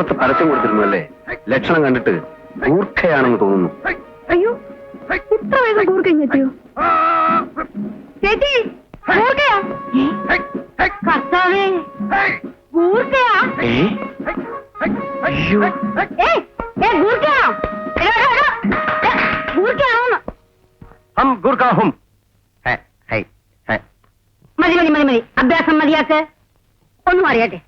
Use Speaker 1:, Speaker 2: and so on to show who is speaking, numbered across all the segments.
Speaker 1: പുറത്ത് പരസ്യം കൊടുത്തിരുന്നു അല്ലേ? ലക്ഷണം കണ്ടിട്ട് ഗൂർഖയാണെന്ന് തോന്നുന്നു.
Speaker 2: അയ്യോ, ഇത്ര വേഗം ഗൂർഖയെത്തിയോ? ചേച്ചി, ഗൂർഖയാ? കർത്താവേ, ഗൂർഖയാ? ഗൂർഖയാ? ഗൂർഖയാണോന്ന്? മതി മതി മതി മതി, അഭ്യാസം മതിയാക്ക്. ഒന്നും അറിയട്ടെ.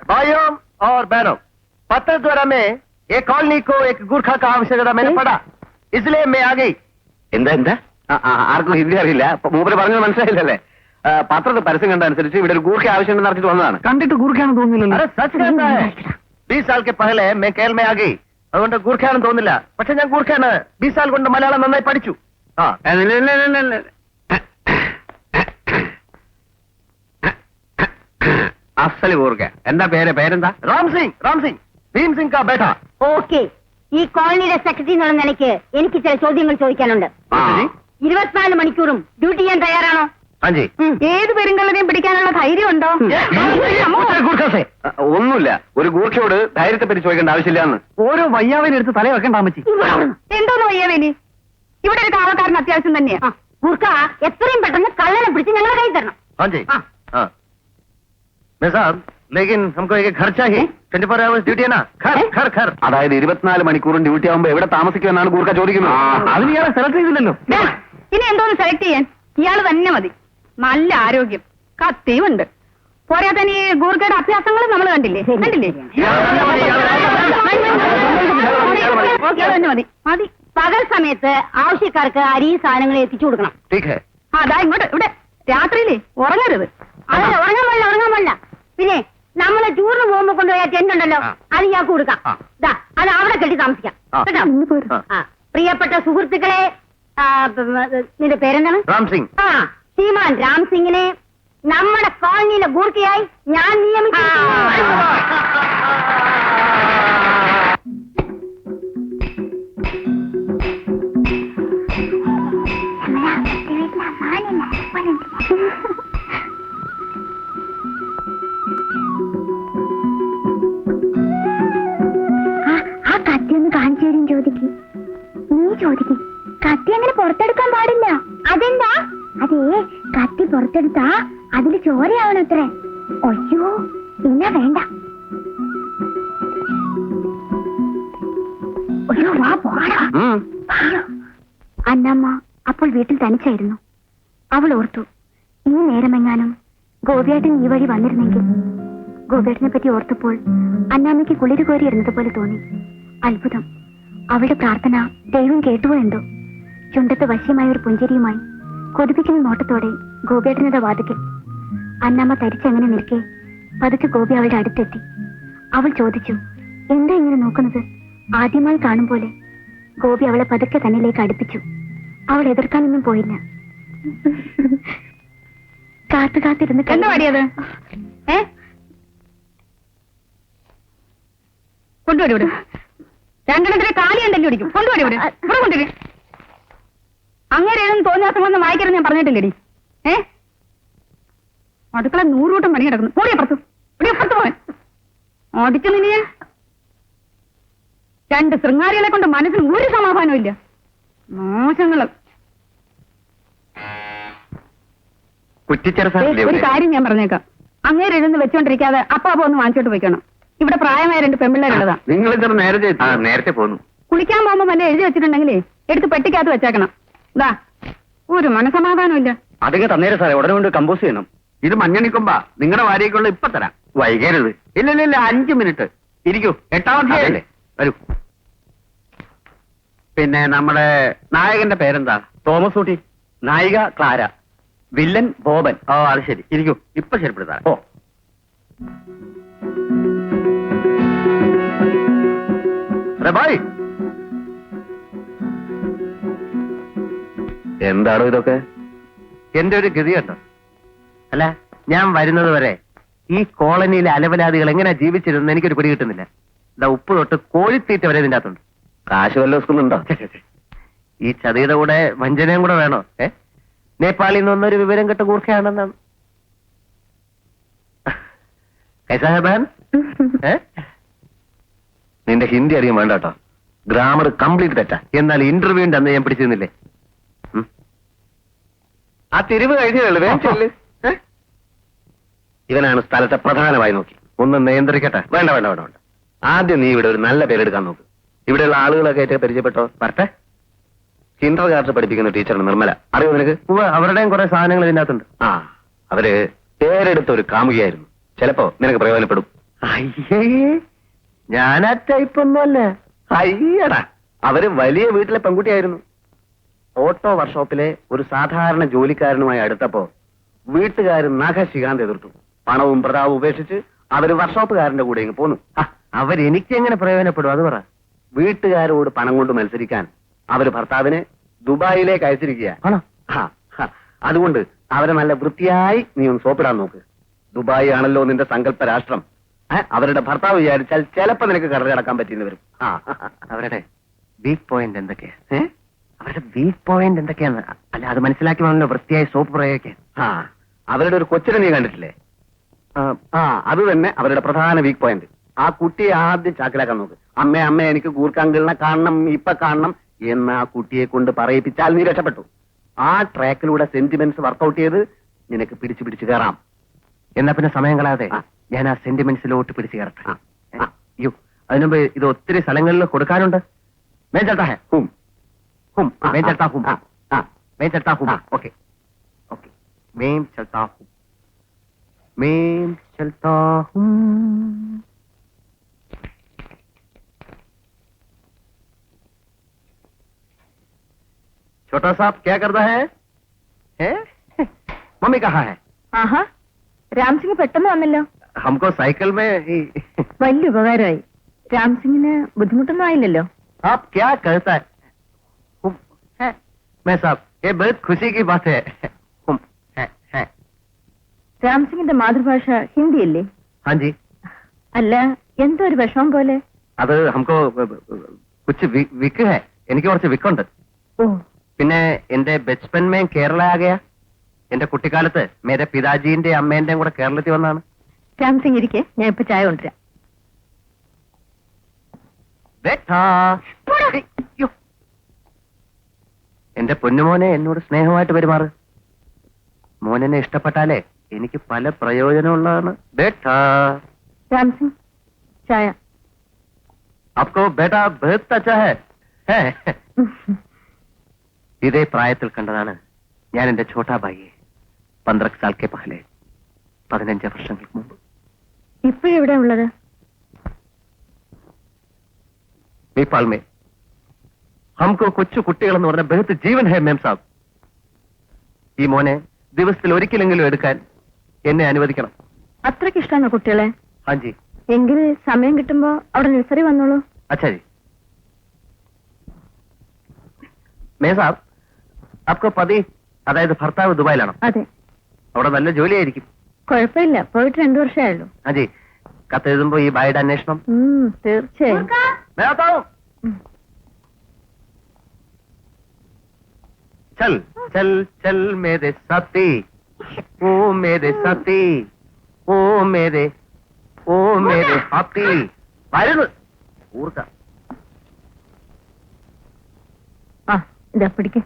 Speaker 3: भाइयों और बहनों, पत्र द्वारा में एक कॉलोनी को एक गुरखा का आवश्यकता मैंने पढ़ा, इसलिए मैं आ गई.
Speaker 1: എന്താ എന്താ? ആർക്കും ഹിന്ദി അറിയില്ല. മൂപ്പര് പറഞ്ഞത് മനസ്സിലായില്ലല്ലേ? പത്രത്തിൽ പരസ്യം കണ്ട അനുസരിച്ച് ഇവിടെ ഒരു ഗൂർഖ ആവശ്യമുണ്ടെന്ന് നടത്തിട്ട് വന്നതാണ്. കണ്ടിട്ട് ഗൂർഖയാണെന്ന് തോന്നുന്നില്ലല്ലോ.
Speaker 3: अरे सच कहता है. 20 साल के पहले मैं केरल में आ गई. അതുകൊണ്ട് ഗൂർഖയാണെന്ന് തോന്നില്ല. പക്ഷെ ഞാൻ ഗൂർഖയാണ്. 20 साल കൊണ്ട് മലയാളം നന്നായി പഠിച്ചു.
Speaker 1: അസല് ഗൂർഖ. എന്താ പേരെന്താ?
Speaker 3: രാം സിംഗ് ഭീം സിംഗ് കാ ബേട്ട.
Speaker 2: ഓക്കെ, ഈ കോളനിയുടെ സെക്രട്ടറി എന്നുള്ള നിലയ്ക്ക് എനിക്ക് ചില ചോദ്യങ്ങൾ ചോദിക്കാനുണ്ട്. 24 മണിക്കൂറും ഡ്യൂട്ടി ചെയ്യാൻ തയ്യാറാണോ?
Speaker 3: ഹാജി.
Speaker 2: ഏത് പെരുങ്കള്ളനെയും പിടിക്കാനുള്ള ധൈര്യം ഉണ്ടോ?
Speaker 1: ഒന്നുമില്ല. ഒരു ഗൂർഖയോട് ധൈര്യത്തെ പറ്റി ചോദിക്കേണ്ട ആവശ്യമില്ലാന്ന്.
Speaker 3: ഓരോ വയ്യാവിനെ എടുത്ത് തല വെക്കണ്ട അമ്മച്ചി.
Speaker 2: എന്തോന്ന് വയ്യാവേലി? ഇവിടെ ഒരു കാവക്കാരൻ അത്യാവശ്യം തന്നെയാ. ഗൂർഖ എത്രയും പെട്ടെന്ന് കള്ളനെ പിടിച്ച് ഞങ്ങളെ കൈ തരണം.
Speaker 3: ഹാജി. സാബ്, ലേക്കിൻ हमको एक घर चाहिए. 24 hours ഡ്യൂട്ടി ആണ്. ഘർ.
Speaker 1: അതായത് 24 മണിക്കൂറും ഡ്യൂട്ടി ആവുമ്പോ എവിടെ താമസിക്കുമെന്നാണ് ഗൂർഖ ചോദിക്കുന്നത്.
Speaker 3: അതിന് ഇയാളെ സെലക്ട് ചെയ്തില്ലല്ലോ.
Speaker 2: ഇനി എന്തോന്ന് സെലക്ട് ചെയ്യാൻ? ഇയാള് തന്നെ മതി. നല്ല ആരോഗ്യം, കത്തിയുണ്ട്. പോരാതെ ഈ ഗൂർഖയുടെ അഭ്യാസങ്ങൾ നമ്മൾ കണ്ടില്ലേ? മതി. പകൽ സമയത്ത് ആവശ്യക്കാർക്ക് അരിയും സാധനങ്ങളും എത്തിച്ചു കൊടുക്കണം. അതാ ഇങ്ങോട്ട്. ഇവിടെ രാത്രിയിലേ ഉറങ്ങരുത്. അതെ, ഉറങ്ങാൻ പാടില്ല. പിന്നെ നമ്മളെ ടൂറിന് പോകുമ്പോ കൊണ്ടുപോയ ടെന്റ് ഉണ്ടല്ലോ, അത് ഇയാൾക്ക് കൊടുക്കാം. അത് അവിടെ കെട്ടി താമസിക്കാം കേട്ടോ. പ്രിയപ്പെട്ട സുഹൃത്തുക്കളെ, നിന്റെ പേരെന്താണ്?
Speaker 3: രാം സിംഗ്.
Speaker 2: ശ്രീമാൻ രാം സിംഗിനെ നമ്മുടെ കോളനിയിലെ ഗൂർഖയായി ഞാൻ നിയമിച്ചു. ആ കത്തി ഒന്ന് കാണിച്ചു തരും. നീ ചോദിക്കും. കത്തി അങ്ങനെ പുറത്തെടുക്കാൻ പാടില്ല. അതെന്താ? അതേ, കത്തി പുറത്തെടുത്താ അതില് ചോരയാവണത്രേ. അയ്യോ, ഇല്ല, വേണ്ട. അയ്യോ, വാ പോകാടാ. അന്നമ്മ അപ്പോൾ വീട്ടിൽ തനിച്ചായിരുന്നു. അവൾ ഓർത്തു, ഈ നേരമെങ്ങാനും ഗോപിയേട്ടൻ ഈ വഴി വന്നിരുന്നെങ്കിൽ. ഗോപിയേട്ടനെ പറ്റി ഓർത്തപ്പോൾ അന്നാമ്മയ്ക്ക് കുളിര് കോരി ഇരുന്നതുപോലെ തോന്നി. അത്ഭുതം, അവളുടെ പ്രാർത്ഥന ദൈവം കേട്ടുവോ എന്തോ. ചുണ്ടത്ത് വശ്യമായ ഒരു പുഞ്ചിരിയുമായി കൊതിപ്പിക്കുന്ന നോട്ടത്തോടെ ഗോപിയേട്ടനുടെ വാതിക്കൽ. അന്നമ്മ തരിച്ചെങ്ങനെ നിൽക്കെ പതുക്കെ ഗോപി അവളുടെ അടുത്തെത്തി. അവൾ ചോദിച്ചു, എന്താ ഇങ്ങനെ നോക്കുന്നത്? ആദ്യമായി കാണും പോലെ ഗോപി അവളെ പതുക്കെ തന്നിലേക്ക് അടുപ്പിച്ചു. അവൾ എതിർക്കാനൊന്നും പോയില്ല. കാത്തിരുന്ന് എന്താ പാടിയത്? കൊണ്ടുവരും. രണ്ടെണ്ണത്തിലെ കാലിയുണ്ടല്ലോ അടിക്കും. കൊണ്ടുവരും. ഇവിടെ കൊണ്ടുവരും. അങ്ങനെ ഏതൊന്നും തോന്നിയാസമൊന്നും വായിക്കരുത് ഞാൻ പറഞ്ഞിട്ടില്ലേടി. അടുക്കള 100 കൂട്ടം പണി കിടക്കുന്നു. ഓടിയപ്പുറത്ത് പോവാൻ ഓടിച്ചു നിന്നെ. 2 ശൃംഗാരികളെ കൊണ്ട് മനസ്സിന് ഒരു സമാധാനവും ഇല്ല. മോശങ്ങള്. ഒരു കാര്യം ഞാൻ പറഞ്ഞേക്കാം. അങ്ങേര് എഴുന്ന് വെച്ചോണ്ടിരിക്കാതെ അപ്പാ ഒന്ന് വാങ്ങിച്ചോട്ട് പോയിക്കണം. ഇവിടെ പ്രായമായ 2 പെമ്പിള്ളേരുള്ളതാ.
Speaker 1: നിങ്ങൾ നേരത്തെ പോന്നു.
Speaker 2: കുളിക്കാൻ പോകുമ്പോ വല്ല എഴുതി വെച്ചിട്ടുണ്ടെങ്കിലേ എടുത്ത് പെട്ടിക്കകത്ത് വെച്ചേക്കണം. ഇതാ, ഒരു മനസമാധാനം ഇല്ല.
Speaker 1: അതൊക്കെ തന്നേരെ സാറേ, ഉടനെ കൊണ്ട് കമ്പോസ് ചെയ്യണം. ഇത് മഞ്ഞണിക്കുമ്പോ നിങ്ങളുടെ വാരിയേക്കുള്ള ഇപ്പൊ തരാം. വൈകരുത്. ഇല്ല 5 മിനിറ്റ് ഇരിക്കൂ. 8ാമത്തെ അല്ലേ? വരൂ. പിന്നെ നമ്മുടെ നായകന്റെ പേരെന്താ?
Speaker 3: തോമസ് ഊട്ടി.
Speaker 1: നായിക ക്ലാര, വില്ലൻ ബോബൻ.
Speaker 3: ഓ, അത് ശരി.
Speaker 1: ഇരിക്കൂ, ഇപ്പൊ ശരിപ്പെടുത്താം. ഓ,
Speaker 3: ഭായ്,
Speaker 1: എന്താണോ ഇതൊക്കെ?
Speaker 3: എന്റെ ഒരു ഗതി കേട്ടോ. അല്ല, ഞാൻ വരുന്നത് വരെ ഈ കോളനിയിലെ അലവലാദികൾ എങ്ങനെ ജീവിച്ചിരുന്നു എനിക്കൊരു പിടി കിട്ടുന്നില്ല. ഇതാ, ഉപ്പ് തൊട്ട് കോഴിത്തീറ്റ വരെ ഇതിന്റെ അകത്തുണ്ട്.
Speaker 1: കാശ് വല്ല സ്കൂളുണ്ടോ?
Speaker 3: ഈ ചതിയുടെ കൂടെ വഞ്ചനയും കൂടെ വേണോ? നേപ്പാളിൽ നിന്നൊരു വിവരം കെട്ട ഗൂർഖയാണെന്നാണ്. കൈസാ ഹൈ ബഹൻ? നിന്റെ ഹിന്ദി അറിയാൻ വേണ്ട കേട്ടോ, ഗ്രാമർ കംപ്ലീറ്റ് തെറ്റാ. എന്നാൽ ഇന്റർവ്യൂവിന്റെ അന്ന് ഞാൻ പിടിച്ചിരുന്നില്ലേ? ആ തിരിവ് കഴിഞ്ഞേ. ഇവനാണ് സ്ഥലത്തെ പ്രധാനമായി നോക്കി. ഒന്ന് നിയന്ത്രിക്കട്ടെ. വേണ്ട വേണ്ട വേണ്ട വേണ്ട. ആദ്യം നീ ഇവിടെ ഒരു നല്ല പേരെടുക്കാൻ നോക്ക്. ഇവിടെയുള്ള ആളുകളൊക്കെ ആയിട്ട് പരിചയപ്പെട്ടോ. വരട്ടെ. കിൻഡർ ഗാർഡൻ പഠിപ്പിക്കുന്ന ടീച്ചറാണ് നിർമ്മല. അറിയോ നിനക്ക്? അവരുടെയും കുറെ സാധനങ്ങൾ ഇതിനകത്തുണ്ട്. ആ, അവര് പേരെടുത്ത ഒരു കാമുകിയായിരുന്നു. ചിലപ്പോ നിനക്ക് പ്രയോജനപ്പെടും. അയ്യേ, ഞാൻ ആ ടൈപ്പൊന്നുമല്ല. അയ്യടാ, അവര് വലിയ വീട്ടിലെ പെൺകുട്ടിയായിരുന്നു. ഓട്ടോ വർക്ക്ഷോപ്പിലെ ഒരു സാധാരണ ജോലിക്കാരനുമായി അടുത്തപ്പോ വീട്ടുകാർ നഖശികാന്ത് എതിർത്തു. പണവും പ്രതാപവും ഉപേക്ഷിച്ച് അവര് വർക്ക്ഷോപ്പുകാരന്റെ കൂടെ ഇങ്ങ് പോന്നു. അവരെനിക്ക് എങ്ങനെ പ്രയോജനപ്പെടും അത് പറ. വീട്ടുകാരോട് പണം കൊണ്ട് മത്സരിക്കാൻ അവര് ഭർത്താവിനെ ദുബായിലേക്ക് അയച്ചിരിക്കുക. അതുകൊണ്ട് അവരെ നല്ല വൃത്തിയായി നീ ഒന്ന് സോപ്പിടാൻ നോക്ക്. ദുബായ് ആണല്ലോ നിന്റെ സങ്കല്പ രാഷ്ട്രം. അവരുടെ ഭർത്താവ് വിചാരിച്ചാൽ ചിലപ്പോ നിനക്ക് കടലടക്കാൻ പറ്റിയെന്ന് വരും. അവരുടെ വീക്ക് പോയിന്റ് എന്തൊക്കെയാ? അവരുടെ വീക്ക് പോയിന്റ് എന്തൊക്കെയാന്ന് അല്ല അത് മനസ്സിലാക്കി വേണമല്ലോ വൃത്തിയായി സോപ്പ് പ്രയോഗിക്കാൻ. അവരുടെ ഒരു കൊച്ചിനെ നീ കണ്ടിട്ടില്ലേ? അത് തന്നെ അവരുടെ പ്രധാന വീക്ക് പോയിന്റ്. ആ കുട്ടിയെ ആദ്യം ചാക്കിലാക്കാൻ നോക്ക്. അമ്മ എനിക്ക് ഗൂർഖാങ്കിളിനെ കാണണം, ഇപ്പൊ കാണണം എന്ന് ആ കുട്ടിയെ കൊണ്ട് പറയിപ്പിച്ചാൽ നീ രക്ഷപ്പെട്ടു. ആ ട്രാക്കിലൂടെ സെന്റിമെന്റ്സ് വർക്കൗട്ട് ചെയ്ത് നിനക്ക് പിടിച്ചു കയറാം. എന്നാ പിന്നെ സമയം കളയാതെ ഞാൻ ആ സെന്റിമെന്റ്സിലോട്ട് പിടിച്ചു കയറട്ടെ. അയ്യോ, അതിനുമ്പ് ഇത് ഒത്തിരി സ്ഥലങ്ങളിൽ കൊടുക്കാനുണ്ട്. मैं चलता है हुम हुम मैं चलता हूँ मैं चलता हूँ ओके ओके मैं चलता हूँ मैं चलता हूँ छोटा साहब क्या करता है मम्मी कहाँ है?
Speaker 2: ആഹാ, രാംസിംഗ് പെട്ടെന്ന് വന്നല്ലോ.
Speaker 3: हमको साइकिल में
Speaker 2: വലിയ ഉപകാരമായി. രാംസിംഗിന് ബുദ്ധിമുട്ടൊന്നും ആയില്ലല്ലോ.
Speaker 3: आप क्या कहता है मैं साहब ये बहुत खुशी की बात है
Speaker 2: രാംസിംഗിന്റെ മാതൃഭാഷ ഹിന്ദിയല്ലേ?
Speaker 3: हाँ जी.
Speaker 2: അല്ല, എന്തോ ഒരു വിഷമം പോലെ.
Speaker 3: അത് हमको कुछ വിക്ക് है. എനിക്ക് കുറച്ച് വിക്കുണ്ട്.
Speaker 2: ഓ,
Speaker 3: പിന്നെ എന്റെ ബച്പൻ മേ കേരള ആകയാ. എന്റെ കുട്ടിക്കാലത്ത് മേരെ പിതാജീന്റെ അമ്മേന്റെയും കൂടെ കേരളത്തിൽ വന്നാണ്.
Speaker 2: രാംസിംഗ് ഇരിക്കെ, ഞാൻ ഇപ്പൊ ചായ കൊണ്ടുവരാം.
Speaker 3: എന്റെ പൊന്നുമോനെ എന്നോട് സ്നേഹമായിട്ട് പെരുമാറ്. മോനെന്നെ ഇഷ്ടപ്പെട്ടാലേ എനിക്ക് പല പ്രയോജനമുള്ളതാണ്. ബേട്ടാ
Speaker 2: രാംസിംഗ്, ചായ.
Speaker 3: അപ്പോ ബേട്ടാ ബഹുത് അച്ഛാ ഹൈ. ഇതേ പ്രായത്തിൽ കണ്ടതാണ് ഞാൻ എന്റെ ഛോട്ടാ ഭായിയെ 15 സാൽക്കെ പഹലെ, 15 വർഷങ്ങൾക്ക് മുമ്പ്.
Speaker 2: ഇപ്പോഴെവിടെ ഉള്ളത്?
Speaker 3: നേപ്പാൾ മേ ഹംകോ കൊച്ചു കുട്ടികളെന്ന് പറഞ്ഞ ബഹുത്ത് ജീവൻ ഹേ മേം സാബ്. ഈ മോനെ ദിവസത്തിൽ ഒരിക്കലെങ്കിലും എടുക്കാൻ എന്നെ അനുവദിക്കണം.
Speaker 2: അത്രയ്ക്ക് ഇഷ്ടമാണോ കുട്ടികളെ?
Speaker 3: ഹാജി.
Speaker 2: എങ്കിൽ സമയം കിട്ടുമ്പോ അവിടെ നഴ്സറി വന്നോളൂ.
Speaker 3: അച്ഛാ ജി. മേ സാബ് അപ്കോ പതി അതായത് ഭർത്താവ് ദുബായിലാണോ?
Speaker 2: അതെ.
Speaker 3: അവിടെ നല്ല ജോലിയായിരിക്കും.
Speaker 2: കുഴപ്പമില്ല, പോയിട്ട് 2 വർഷമായുള്ളൂ.
Speaker 3: ഹാജി. കത്തെഴുതുമ്പോ ഈ ഭായിയുടെ അന്വേഷണം.
Speaker 2: തീർച്ചയായും.
Speaker 3: चल चल चल मेरे साथी ओ मेरे साथी ओ मेरे हाथी വരുന്നു ഊർക്ക.
Speaker 2: ആ, ഇതാ പിടിക്ക്.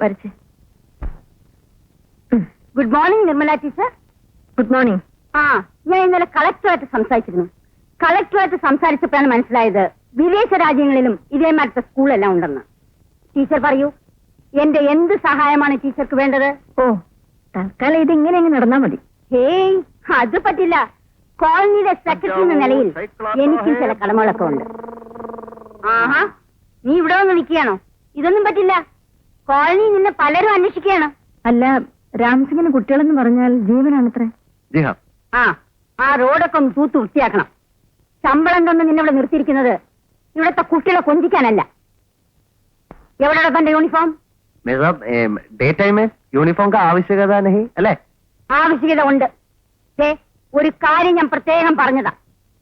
Speaker 2: വരച്ചേ. Good morning Nirmala teacher. Good morning. ഞാൻ ഇന്നലെ കളക്ടറുമായിട്ട് സംസാരിച്ചിരുന്നു. കളക്ടറുമായിട്ട് സംസാരിച്ചപ്പോഴാണ് മനസ്സിലായത് വിദേശ രാജ്യങ്ങളിലും ഇതേമാരത്തെ സ്കൂളെല്ലാം ഉണ്ടെന്ന്. ടീച്ചർ പറയൂ, എന്റെ എന്ത് സഹായമാണ് ടീച്ചർക്ക് വേണ്ടത്? ഓ, തൽക്കാലം ഇതിങ്ങനെ അങ്ങ് നടന്നാ മതി. ഹേയ്, അത് പറ്റില്ല. കോളനിയിലെ സെക്രട്ടറി എന്ന നിലയിൽ എനിക്കും ചില കടമകളൊക്കെ ഉണ്ട്. ആഹാ, നീ ഇവിടെ വന്ന് നിൽക്കുകയാണോ? ഇതൊന്നും പറ്റില്ല. കോളനിയിൽ നിന്ന് പലരും അന്വേഷിക്കുകയാണ്. അല്ല, രാംസിംഗിന് കുട്ടികളെന്ന് പറഞ്ഞാൽ ജീവനാണത്രേ. ആ റോഡൊക്കെ ഒന്ന് തൂത്ത് വൃത്തിയാക്കണം. ശമ്പളം കൊണ്ട് നിന്നവിടെ നിർത്തിയിരിക്കുന്നത് ഇവിടത്തെ കുട്ടികളെ കൊഞ്ചിക്കാനല്ല. എവിടെയാണ് തന്റെ യൂണിഫോം?
Speaker 3: ഡേ ടൈം യൂണിഫോം ആവശ്യകത അല്ലേ?
Speaker 2: ആവശ്യകത ഉണ്ട്. ഒരു കാര്യം ഞാൻ പ്രത്യേകം പറഞ്ഞതാ.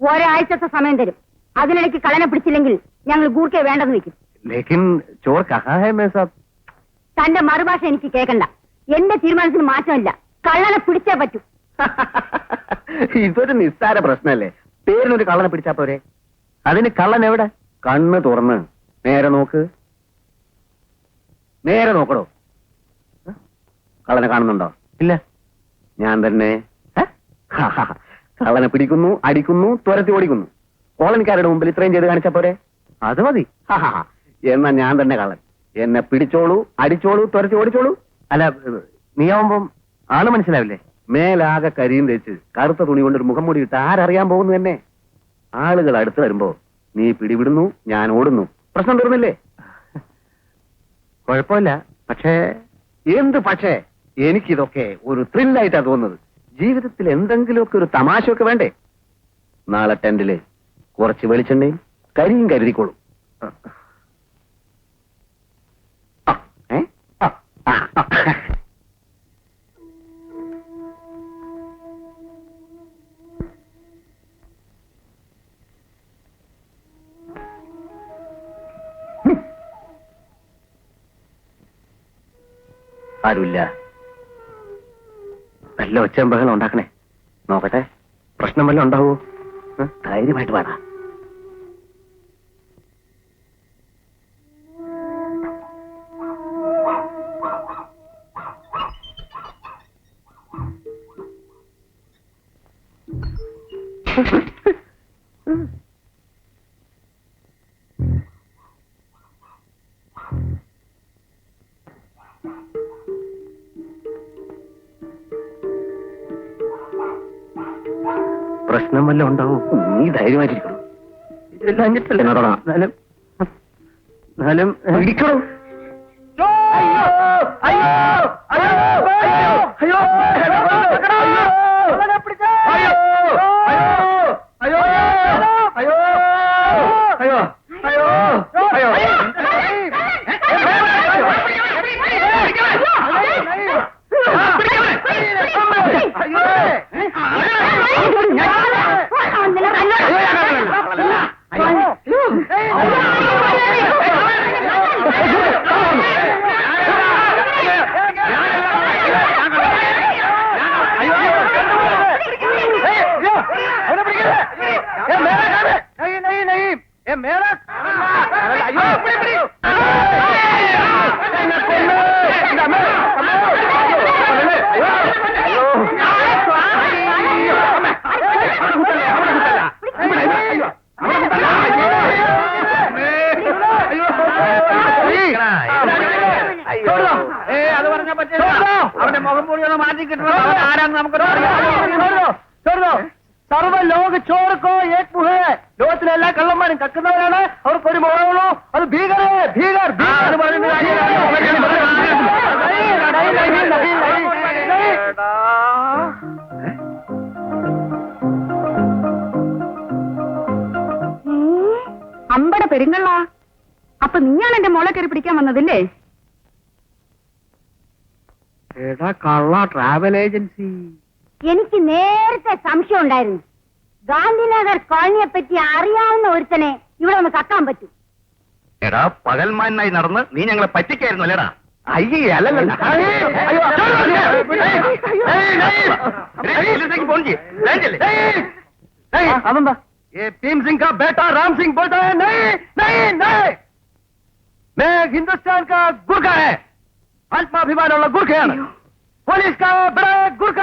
Speaker 2: ഒരാഴ്ചത്തെ സമയം തരും. അതിനിടയ്ക്ക് കളനെ പിടിച്ചില്ലെങ്കിൽ ഞങ്ങൾ ഗൂർക്കെ വേണ്ടെന്ന് വെക്കും.
Speaker 3: ലേക്കിൻ ചോർ കഹാ ഹൈ മേ സാബ്?
Speaker 2: തന്റെ മറുഭാഷ എനിക്ക് കേൾക്കണ്ട. എന്റെ തീരുമാനത്തിന് മാറ്റമില്ല. കള്ളനെ പിടിച്ചേ പറ്റൂ.
Speaker 3: ഇതൊരു നിസ്സാര പ്രശ്നല്ലേ? പേരിനൊരു കള്ളനെ പിടിച്ചാ പോരെ? അതിന് കള്ളൻ എവിടെ? കണ്ണ് തുറന്ന് നേരെ നോക്ക്. നേരെ നോക്കടോ. കള്ളനെ കാണുന്നുണ്ടോ? ഇല്ല. ഞാൻ തന്നെ കള്ളനെ പിടിക്കുന്നു, അടിക്കുന്നു, തുരത്തി ഓടിക്കുന്നു. കോളനിക്കാരുടെ മുമ്പിൽ ഇത്രയും ചെയ്ത് കാണിച്ചാ പോരെ? അത് മതി. എന്നാ ഞാൻ തന്നെ കള്ളൻ. എന്നെ പിടിച്ചോളൂ, അടിച്ചോളൂ, തുരത്തി ഓടിച്ചോളൂ. അല്ല, നീയാവുമ്പം ആള് മനസ്സിലാവില്ലേ? മേലാകെ കരിയും തേച്ച് കറുത്ത തുണി കൊണ്ടൊരു മുഖം മൂടി ഇട്ട് ആരറിയാൻ പോകുന്നു തന്നെ? ആളുകൾ അടുത്ത് വരുമ്പോ നീ പിടിവിടുന്നു, ഞാൻ ഓടുന്നു. പ്രശ്നം തീർന്നില്ലേ? കുഴപ്പമില്ല. പക്ഷേ എന്ത് പക്ഷേ? എനിക്കിതൊക്കെ ഒരു ത്രില്ലായിട്ടാ തോന്നുന്നത്. ജീവിതത്തിൽ എന്തെങ്കിലുമൊക്കെ ഒരു തമാശയൊക്കെ വേണ്ടേ? നാളെ ടെന്റില് കുറച്ച് വെളിച്ചെണ്ണയും കരിയും കരുതിക്കോളും. ആരുമില്ല. നല്ല ഒച്ചയും ബഹളം ഉണ്ടാക്കണേ. നോക്കട്ടെ, പ്രശ്നം വല്ലതും ഉണ്ടാവോ? ധൈര്യമായിട്ട് വേണം. പ്രശ്നം വല്ല ഉണ്ടാവോ? നീ ധൈര്യമായിട്ടിരിക്കണം. ഇതെല്ലാം അഞ്ഞിട്ടല്ലേ നടണം. എന്നാലും ഇടിക്കണോ? അവന്റെ മുഖം മൂടിയൊന്ന് മാറ്റി കിട്ടണം. ആരാന്ന് നമുക്ക് സർവ ലോക ചോർക്കോ ഏക് മുഹേ. ലോകത്തിലെ എല്ലാ കള്ളന്മാരും കക്കുന്നവരാണ്. അവർക്കൊരു മുഖമുള്ളൂ. അത് ഭീകര ഭീകർ
Speaker 2: അമ്പട പെരുങ്ങള്ള. അപ്പൊ നീയാണ് എന്റെ മോളെ കയറി പിടിക്കാൻ വന്നതില്ലേ?
Speaker 1: എടാ കള്ള ട്രാവൽ ഏജൻസി.
Speaker 2: എനിക്ക് നേരത്തെ സംശയം ഉണ്ടായിരുന്നു. ഗാന്ധിനഗർ കോളനിയെ പറ്റി അറിയാവുന്ന ഒരുത്തനെ ഇവിടെ ഒന്ന് കക്കാൻ പറ്റും.
Speaker 3: എടാ, പകൽമാനായി നടന്ന് നീ ഞങ്ങളെ പറ്റിക്കായിരുന്നു അല്ലേടാ? അയ്യേ, അല്ലല്ല. അതെന്താ? ഭീം സിംഗ് കാ ബേട്ടാ രാം സിംഗ് ബോൾതാ ഹൈ. नहीं नहीं नहीं, मैं हिंदुस्तान का गुरखा है. ആത്മാഭിമാനമുള്ള ഗുർഖയാണ്. പോലീസ് ഗുർഖ.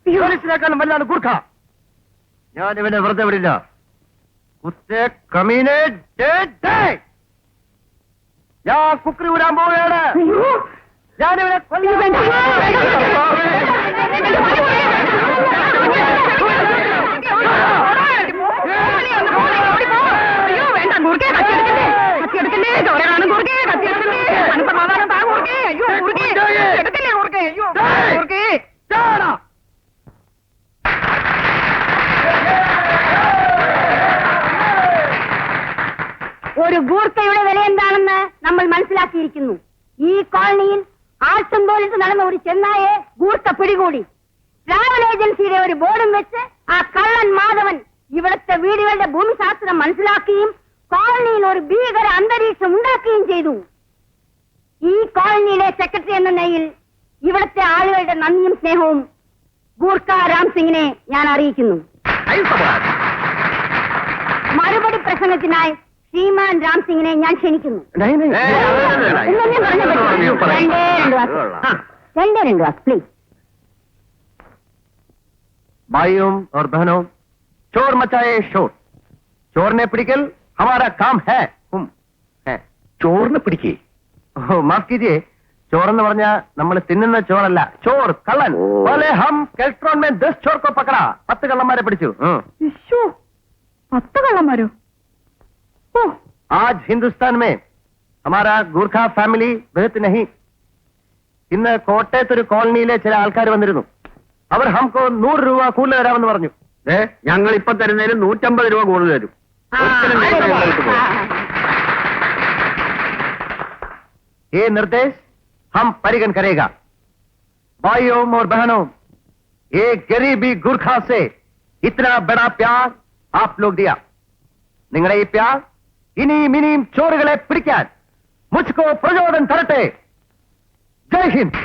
Speaker 3: പോലീസിനേക്കാളും വല്ലാണ് ഗുർഖ. ഞാൻ ഇവനെ വെറുതെ വിടില്ല. കുത്തേ കമീനെ ഞാൻ കുക്കറി ഊരാൻ പോവുകയാണ്. ഞാനിവനെ
Speaker 2: ഒരു ഗൂർഖയുടെ വില എന്താണെന്ന് നമ്മൾ മനസ്സിലാക്കിയിരിക്കുന്നു. ഈ കോളനിയിൽ ആട്ടും പോലീസ് നടന്ന ഒരു ചെന്നായെ ഗൂർഖ പിടികൂടി. ട്രാവൽ ഏജൻസിയുടെ ഒരു ബോർഡും വെച്ച് ആ കള്ളൻ മാധവൻ ഇവിടുത്തെ വീടുകളുടെ ഭൂമിശാസ്ത്രം മനസ്സിലാക്കുകയും കോളനിയിൽ ഒരു ഭീകര അന്തരീക്ഷം ഉണ്ടാക്കുകയും ചെയ്തു. ഈ കോളനിയിലെ സെക്രട്ടറി എന്ന നിലയിൽ ഇവിടുത്തെ ആളുകളുടെ നന്ദിയും സ്നേഹവും ഗൂർഖ രാം സിംഗിനെ ഞാൻ അറിയിക്കുന്നു. മറുപടി പ്രസംഗത്തിനായി ശ്രീമാൻ രാം സിംഗിനെ ഞാൻ ക്ഷണിക്കുന്നു. രണ്ടേ രണ്ട് വാക്ക് പ്ലീസ്.
Speaker 3: भाइयों और बहनों, चोर मचाए शोर. चोर ने पिടിക്കൽ हमारा काम है. ചോറിനെ പിടിക്കേ? ഓ മാഫ് കീജിए, ചോർ എന്ന് പറഞ്ഞാ നമ്മൾ തിന്നുന്ന ചോറല്ല, ചോർ കള്ളൻ. പോലെ ഹം കെൽട്രോൺ में 10 चोर को पकड़ा. 10 കള്ളന്മാരെ പിടിച്ചു.
Speaker 2: 10 കള്ളന്മാരോ? ഓ,
Speaker 3: आज हिंदुस्तान में हमारा ഗൂർഖ ഫാമിലി ബഹുത് नहीं. ഇന്ന് കോട്ടയത്തൊരു കോളനിയിലെ ചില ആൾക്കാർ വന്നിരുന്നു. അവർ ഹംകോ 100 രൂപ കൂടുതൽ തരാമെന്ന് പറഞ്ഞു.
Speaker 1: ഞങ്ങൾ ഇപ്പൊ തരുന്നതിന് 150 രൂപ കൂടുതൽ തരും.
Speaker 3: ये निर्देश हम परिगण करेगा. भाइयों और बहनों, ये गरीबी गुरखा से इतना बड़ा प्यार आप लोग दिया. നിങ്ങളുടെ ഈ പ്യാർ ഇനിയും ഇനിയും ചോറുകളെ പിടിക്കാൻ മുझको പ്രചോദനം തരട്ടെ. ജയ് ഹിന്ദ്.